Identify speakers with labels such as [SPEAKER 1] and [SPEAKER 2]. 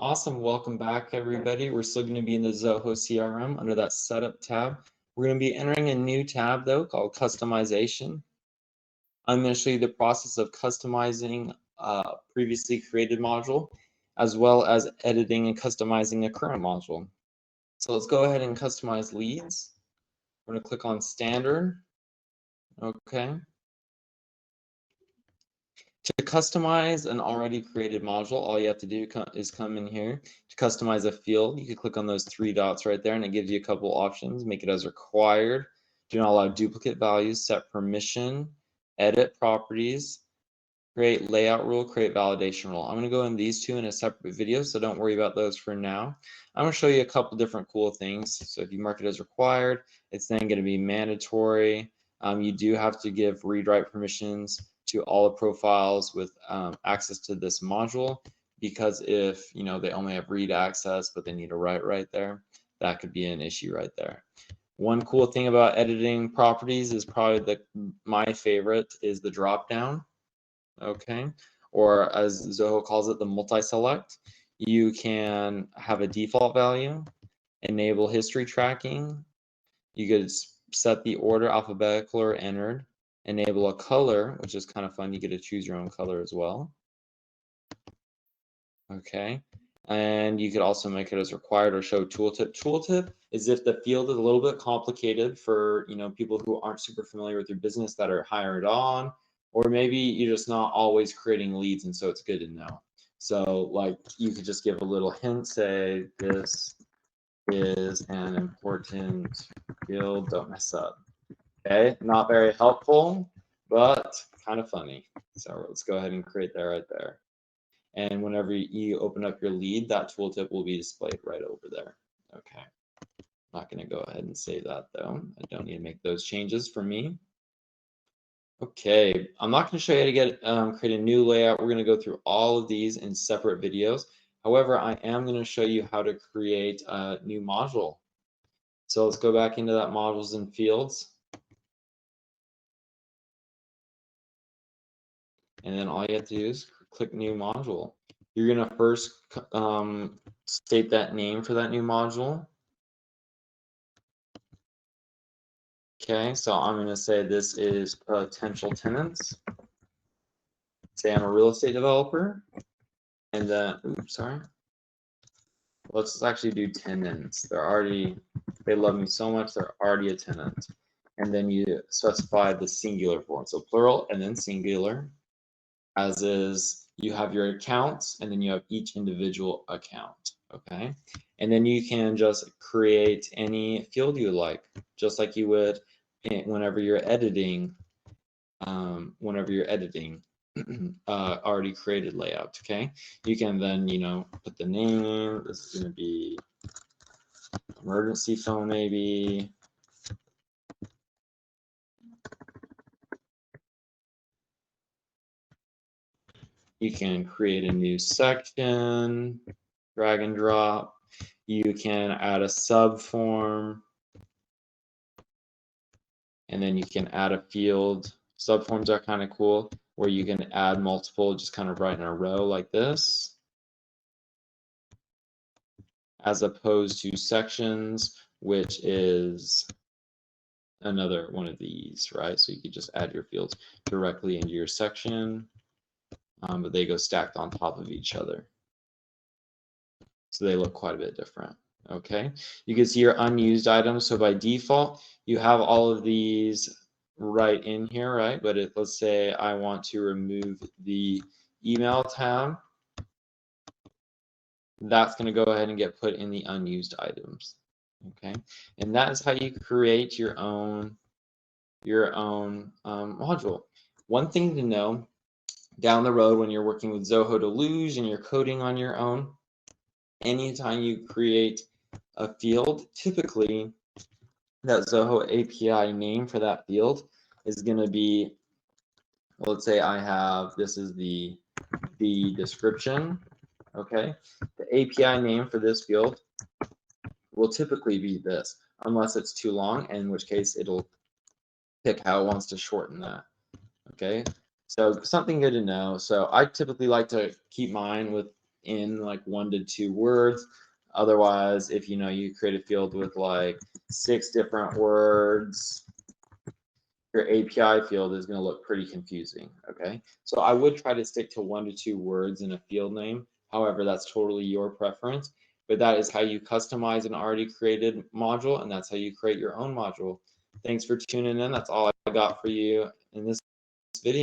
[SPEAKER 1] Awesome. Welcome back, everybody. We're still going to be in the Zoho CRM under that Setup tab. We're going to be entering a new tab, though, called Customization. I'm going to show you the process of customizing a previously created module, as well as editing and customizing a current module. So let's go ahead and customize leads. We're going to click on Standard. Okay. To customize an already created module, all you have to do is come in here to customize a field. You can click on those three dots right there, and it gives you a couple options. Make it as required, do not allow duplicate values, set permission, edit properties, create layout rule, create validation rule. I'm going to go in these two in a separate video, so don't worry about those for now. I'm going to show you a couple different cool things. So if you mark it as required, it's then going to be mandatory. You do have to give read-write permissions to all the profiles with access to this module, because if they only have read access but they need to write right there, that could be an issue right there. One cool thing about editing properties is probably my favorite is the drop down. Okay, or as Zoho calls it, the multi-select. You can have a default value, enable history tracking. You could set the order alphabetical or entered, enable a color, which is kind of fun. You get to choose your own color as well. Okay, and you could also make it as required or show tooltip. Tooltip is if the field is a little bit complicated for people who aren't super familiar with your business that are hired on, or maybe you're just not always creating leads, and so it's good to know. So like you could just give a little hint, say this is an important field, don't mess up. Okay, not very helpful, but kind of funny. So let's go ahead and create that right there. And whenever you open up your lead, that tooltip will be displayed right over there. Okay, I'm not going to go ahead and save that though. I don't need to make those changes for me. Okay, I'm not going to show you how to get create a new layout. We're going to go through all of these in separate videos. However, I am going to show you how to create a new module. So let's go back into that modules and fields. And then all you have to do is click new module. You're going to first state that name for that new module. Okay, so I'm going to say this is potential tenants. Say I'm a real estate developer. And then, oops, sorry. Let's actually do tenants. They love me so much, they're already a tenant. And then you specify the singular form. So plural and then singular. As is, you have your accounts, and then you have each individual account. Okay, and then you can just create any field you like, just like you would whenever you're editing. Already created layout. Okay, you can then put the name. This is going to be emergency phone, maybe. You can create a new section, drag and drop. You can add a subform, and then you can add a field. Subforms are kind of cool, where you can add multiple just kind of right in a row like this, as opposed to sections, which is another one of these, right? So you could just add your fields directly into your section, but they go stacked on top of each other. So they look quite a bit different. Okay, you can see your unused items. So by default, you have all of these right in here, right? But let's say I want to remove the email tab. That's going to go ahead and get put in the unused items. Okay, and that is how you create your own module. One thing to know down the road when you're working with Zoho Deluge and you're coding on your own, anytime you create a field, typically that Zoho API name for that field is going to be, well, let's say I have, this is the description. Okay, the API name for this field will typically be this, unless it's too long, in which case it'll pick how it wants to shorten that. Okay, so something good to know. So I typically like to keep mine with in like 1 to 2 words. Otherwise, if you know you create a field with like 6 different words, your API field is going to look pretty confusing. Okay, so I would try to stick to 1 to 2 words in a field name. However, that's totally your preference, but that is how you customize an already created module, and that's how you create your own module. Thanks for tuning in. That's all I got for you in this